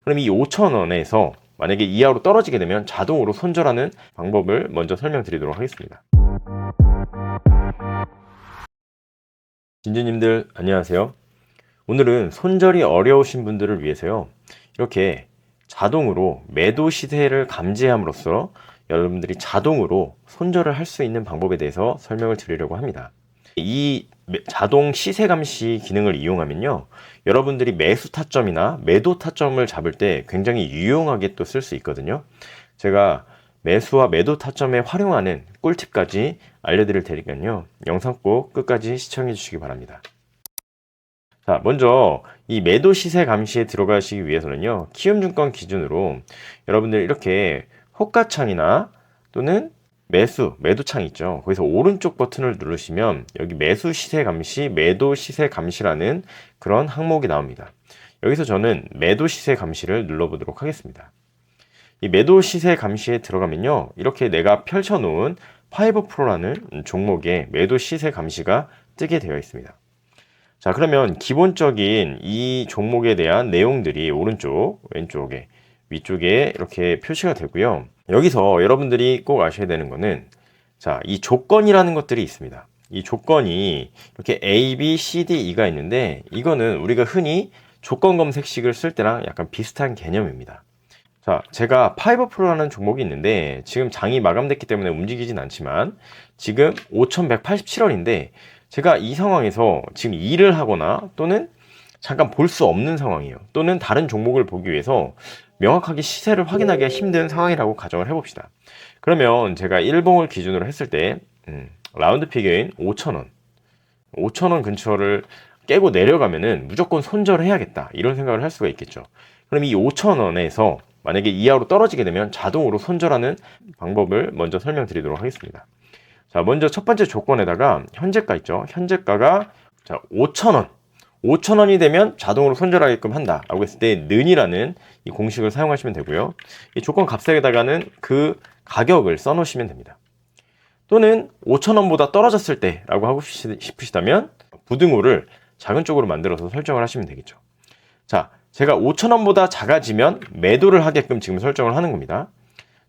그럼 이 5,000원에서 만약에 이하로 떨어지게 되면 자동으로 손절하는 방법을 먼저 설명드리도록 하겠습니다. 진주님들 안녕하세요. 오늘은 손절이 어려우신 분들을 위해서요, 이렇게 자동으로 매도 시세를 감지함으로써 여러분들이 자동으로 손절을 할 수 있는 방법에 대해서 설명을 드리려고 합니다. 이 자동 시세 감시 기능을 이용하면요, 여러분들이 매수 타점이나 매도 타점을 잡을 때 굉장히 유용하게 또 쓸 수 있거든요. 제가 매수와 매도 타점에 활용하는 꿀팁까지 알려드릴 테니까요, 영상 꼭 끝까지 시청해 주시기 바랍니다. 자, 먼저 이 매도 시세 감시에 들어가시기 위해서는요, 키움증권 기준으로 여러분들 이렇게 호가창이나 또는 매도창 있죠. 거기서 오른쪽 버튼을 누르시면 여기 매수 시세 감시, 매도 시세 감시라는 그런 항목이 나옵니다. 여기서 저는 매도 시세 감시를 눌러보도록 하겠습니다. 이 매도 시세 감시에 들어가면요, 이렇게 내가 펼쳐놓은 5%라는 종목의 매도 시세 감시가 뜨게 되어 있습니다. 자, 그러면 기본적인 이 종목에 대한 내용들이 오른쪽, 왼쪽에, 위쪽에 이렇게 표시가 되고요. 여기서 여러분들이 꼭 아셔야 되는 거는, 자, 이 조건이라는 것들이 있습니다. 이 조건이 이렇게 A, B, C, D, E가 있는데, 이거는 우리가 흔히 조건 검색식을 쓸 때랑 약간 비슷한 개념입니다. 자, 제가 5%라는 종목이 있는데 지금 장이 마감됐기 때문에 움직이진 않지만 지금 5,187원인데 제가 이 상황에서 지금 일을 하거나 또는 잠깐 볼 수 없는 상황이에요. 또는 다른 종목을 보기 위해서 명확하게 시세를 확인하기가 힘든 상황이라고 가정을 해봅시다. 그러면 제가 일봉을 기준으로 했을 때 라운드 피겨인 5,000원 5,000원 근처를 깨고 내려가면은 무조건 손절을 해야겠다, 이런 생각을 할 수가 있겠죠. 그럼 이 5,000원에서 만약에 이하로 떨어지게 되면 자동으로 손절하는 방법을 먼저 설명드리도록 하겠습니다. 자, 먼저 첫 번째 조건에다가 현재가 있죠. 현재가가 자 5,000원 5,000원이 되면 자동으로 손절하게끔 한다 라고 했을 때 는이라는 이 공식을 사용하시면 되고요. 이 조건 값에다가는 그 가격을 써 놓으시면 됩니다. 또는 5,000원보다 떨어졌을 때 라고 하고 싶으시다면 부등호를 작은 쪽으로 만들어서 설정을 하시면 되겠죠. 자, 제가 5,000원보다 작아지면 매도를 하게끔 지금 설정을 하는 겁니다.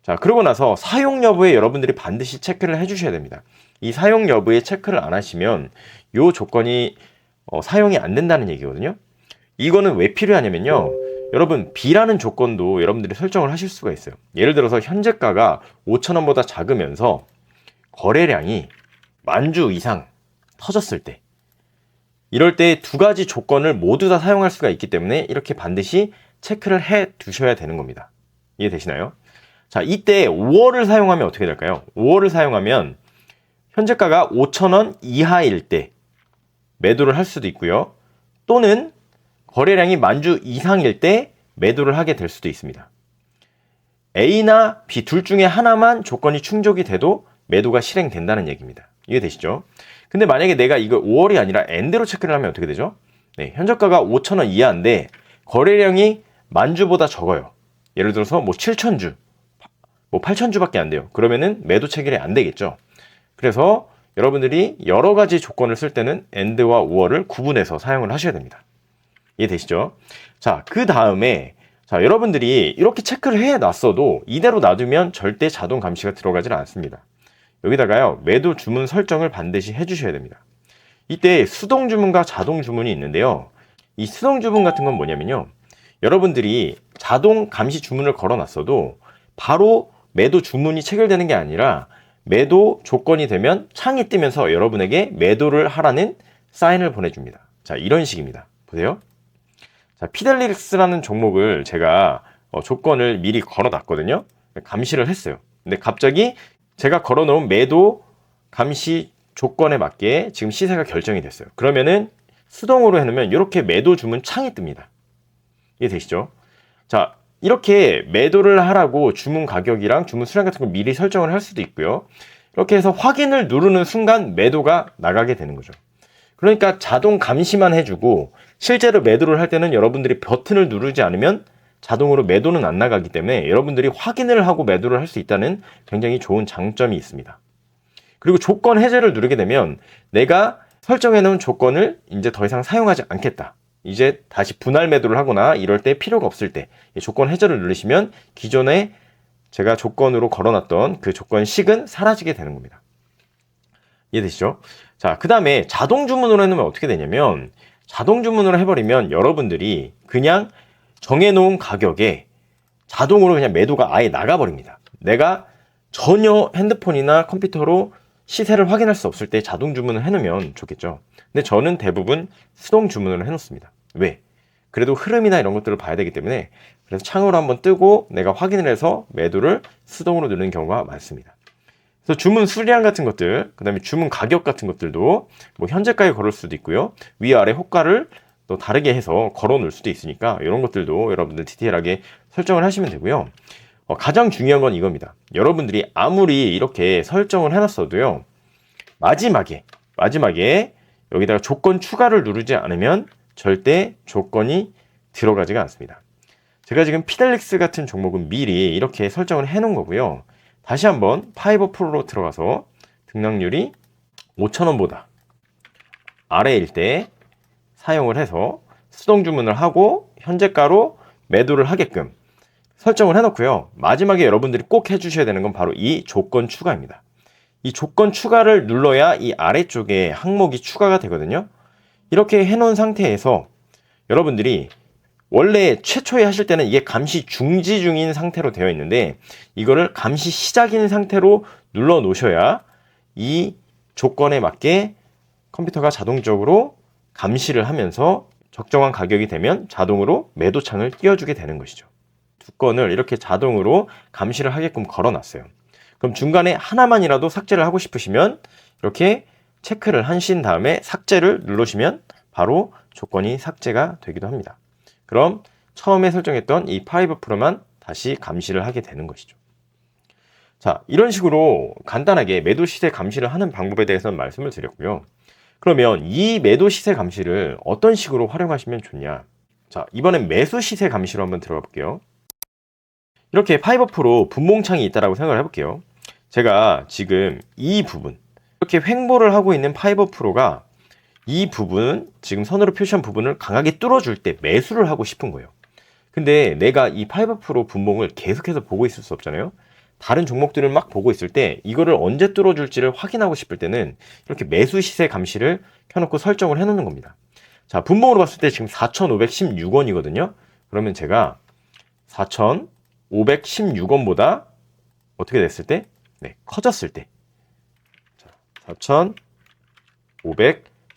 자, 그러고 나서 사용 여부에 여러분들이 반드시 체크를 해주셔야 됩니다. 이 사용 여부에 체크를 안 하시면 이 조건이 사용이 안 된다는 얘기거든요. 이거는 왜 필요하냐면요, 여러분 B라는 조건도 여러분들이 설정을 하실 수가 있어요. 예를 들어서 현재가가 5,000원보다 작으면서 거래량이 10,000주 이상 터졌을 때, 이럴 때 두 가지 조건을 모두 다 사용할 수가 있기 때문에 이렇게 반드시 체크를 해 두셔야 되는 겁니다. 이해되시나요? 자, 이때 5월을 사용하면 어떻게 될까요? 5월을 사용하면 현재가가 5,000원 이하일 때 매도를 할 수도 있고요. 또는 거래량이 10,000주 이상일 때 매도를 하게 될 수도 있습니다. A나 B 둘 중에 하나만 조건이 충족이 돼도 매도가 실행된다는 얘기입니다. 이해되시죠? 근데 만약에 내가 이거 5월이 아니라 엔드로 체크를 하면 어떻게 되죠? 네, 현저가가 5,000원 이하인데 거래량이 10,000주보다 적어요. 예를 들어서 뭐 7,000주, 뭐 8,000주밖에 안 돼요. 그러면은 매도 체결이 안 되겠죠. 그래서 여러분들이 여러 가지 조건을 쓸 때는 엔드와 5월을 구분해서 사용을 하셔야 됩니다. 이해되시죠? 자, 그 다음에 자, 여러분들이 이렇게 체크를 해놨어도 이대로 놔두면 절대 자동 감시가 들어가질 않습니다. 여기다가요, 매도 주문 설정을 반드시 해주셔야 됩니다. 이때 수동 주문과 자동 주문이 있는데요, 이 수동 주문 같은 건 뭐냐면요, 여러분들이 자동 감시 주문을 걸어놨어도 바로 매도 주문이 체결되는 게 아니라 매도 조건이 되면 창이 뜨면서 여러분에게 매도를 하라는 사인을 보내줍니다. 자, 이런 식입니다. 보세요. 자, 피델리스라는 종목을 제가 조건을 미리 걸어놨거든요. 감시를 했어요. 근데 갑자기 제가 걸어놓은 매도 감시 조건에 맞게 지금 시세가 결정이 됐어요. 그러면은 수동으로 해놓으면 이렇게 매도 주문 창이 뜹니다. 이해되시죠? 자, 이렇게 매도를 하라고 주문 가격이랑 주문 수량 같은 걸 미리 설정을 할 수도 있고요. 이렇게 해서 확인을 누르는 순간 매도가 나가게 되는 거죠. 그러니까 자동 감시만 해주고 실제로 매도를 할 때는 여러분들이 버튼을 누르지 않으면 자동으로 매도는 안 나가기 때문에 여러분들이 확인을 하고 매도를 할 수 있다는 굉장히 좋은 장점이 있습니다. 그리고 조건 해제를 누르게 되면 내가 설정해 놓은 조건을 이제 더 이상 사용하지 않겠다, 이제 다시 분할 매도를 하거나 이럴 때 필요가 없을 때 조건 해제를 누르시면 기존에 제가 조건으로 걸어놨던 그 조건식은 사라지게 되는 겁니다. 이해되시죠? 자, 그 다음에 자동 주문으로 해놓으면 어떻게 되냐면, 자동 주문으로 해버리면 여러분들이 그냥 정해놓은 가격에 자동으로 그냥 매도가 아예 나가버립니다. 내가 전혀 핸드폰이나 컴퓨터로 시세를 확인할 수 없을 때 자동 주문을 해놓으면 좋겠죠. 근데 저는 대부분 수동 주문을 해놓습니다. 왜? 그래도 흐름이나 이런 것들을 봐야 되기 때문에, 그래서 창으로 한번 뜨고 내가 확인을 해서 매도를 수동으로 누르는 경우가 많습니다. 그래서 주문 수량 같은 것들, 그 다음에 주문 가격 같은 것들도 뭐 현재가에 걸을 수도 있고요. 위아래 호가를 또 다르게 해서 걸어 놓을 수도 있으니까 이런 것들도 여러분들 디테일하게 설정을 하시면 되고요. 가장 중요한 건 이겁니다. 여러분들이 아무리 이렇게 설정을 해놨어도요. 마지막에 여기다가 조건 추가를 누르지 않으면 절대 조건이 들어가지가 않습니다. 제가 지금 피델릭스 같은 종목은 미리 이렇게 설정을 해 놓은 거고요. 다시 한번 파이버 프로로 들어가서 등락률이 5,000원보다 아래일 때 사용을 해서 수동 주문을 하고 현재가로 매도를 하게끔 설정을 해놓고요. 마지막에 여러분들이 꼭 해주셔야 되는 건 바로 이 조건 추가입니다. 이 조건 추가를 눌러야 이 아래쪽에 항목이 추가가 되거든요. 이렇게 해놓은 상태에서 여러분들이 원래 최초에 하실 때는 이게 감시 중지 중인 상태로 되어 있는데 이거를 감시 시작인 상태로 눌러 놓으셔야 이 조건에 맞게 컴퓨터가 자동적으로 감시를 하면서 적정한 가격이 되면 자동으로 매도창을 띄워주게 되는 것이죠. 두 건을 이렇게 자동으로 감시를 하게끔 걸어놨어요. 그럼 중간에 하나만이라도 삭제를 하고 싶으시면 이렇게 체크를 하신 다음에 삭제를 누르시면 바로 조건이 삭제가 되기도 합니다. 그럼 처음에 설정했던 이 파이브 프로만 다시 감시를 하게 되는 것이죠. 자, 이런 식으로 간단하게 매도 시세 감시를 하는 방법에 대해서는 말씀을 드렸고요. 그러면 이 매도 시세 감시를 어떤 식으로 활용하시면 좋냐? 자, 이번엔 매수 시세 감시로 한번 들어가 볼게요. 이렇게 파이버 프로 분봉창이 있다라고 생각을 해볼게요. 제가 지금 이 부분, 이렇게 횡보를 하고 있는 파이버 프로가 이 부분, 지금 선으로 표시한 부분을 강하게 뚫어줄 때 매수를 하고 싶은 거예요. 근데 내가 이 파이버 프로 분봉을 계속해서 보고 있을 수 없잖아요. 다른 종목들을 막 보고 있을 때 이거를 언제 뚫어줄지를 확인하고 싶을 때는 이렇게 매수 시세 감시를 켜놓고 설정을 해놓는 겁니다. 자, 분봉으로 봤을 때 지금 4,516원이거든요. 그러면 제가 4,516원보다 어떻게 됐을 때? 네, 커졌을 때.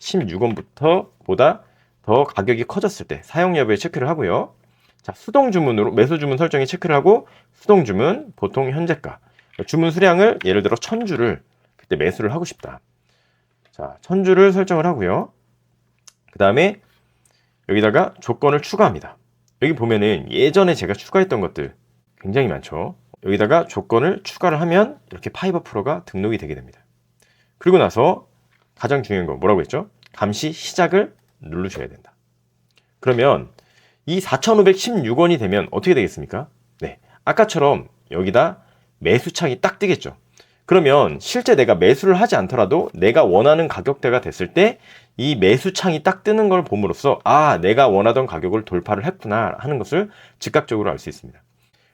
4,516원부터 보다 더 가격이 커졌을 때 사용 여부에 체크를 하고요. 자, 수동 주문으로 매수 주문 설정에 체크를 하고 수동 주문 보통 현재가 주문 수량을 예를 들어 1000주를 그때 매수를 하고 싶다. 자, 1000주를 설정을 하고요. 그 다음에 여기다가 조건을 추가합니다. 여기 보면은 예전에 제가 추가했던 것들 굉장히 많죠. 여기다가 조건을 추가를 하면 이렇게 파이버 프로가 등록이 되게 됩니다. 그리고 나서 가장 중요한 거 뭐라고 했죠? 감시 시작을 누르셔야 된다. 그러면 이 4,516원이 되면 어떻게 되겠습니까? 네, 아까처럼 여기다 매수창이 딱 뜨겠죠. 그러면 실제 내가 매수를 하지 않더라도 내가 원하는 가격대가 됐을 때 이 매수창이 딱 뜨는 걸 봄으로써 아, 내가 원하던 가격을 돌파를 했구나 하는 것을 즉각적으로 알 수 있습니다.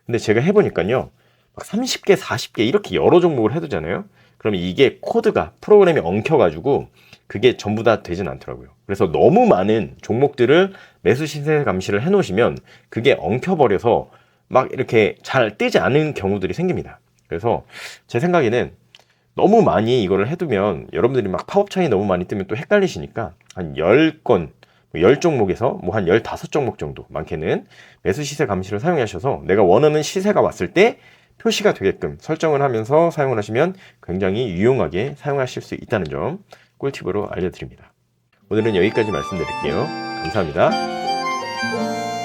근데 제가 해보니까요, 막 30개, 40개 이렇게 여러 종목을 해두잖아요. 그러면 이게 코드가 프로그램이 엉켜가지고 그게 전부 다 되진 않더라고요. 그래서 너무 많은 종목들을 매수 시세 감시를 해놓으시면 그게 엉켜버려서 막 이렇게 잘 뜨지 않은 경우들이 생깁니다. 그래서 제 생각에는 너무 많이 이거를 해두면 여러분들이 막 팝업창이 너무 많이 뜨면 또 헷갈리시니까 한 10건, 10종목에서 뭐 한 15종목 정도 많게는 매수 시세 감시를 사용하셔서 내가 원하는 시세가 왔을 때 표시가 되게끔 설정을 하면서 사용을 하시면 굉장히 유용하게 사용하실 수 있다는 점 꿀팁으로 알려드립니다. 오늘은 여기까지 말씀드릴게요. 감사합니다.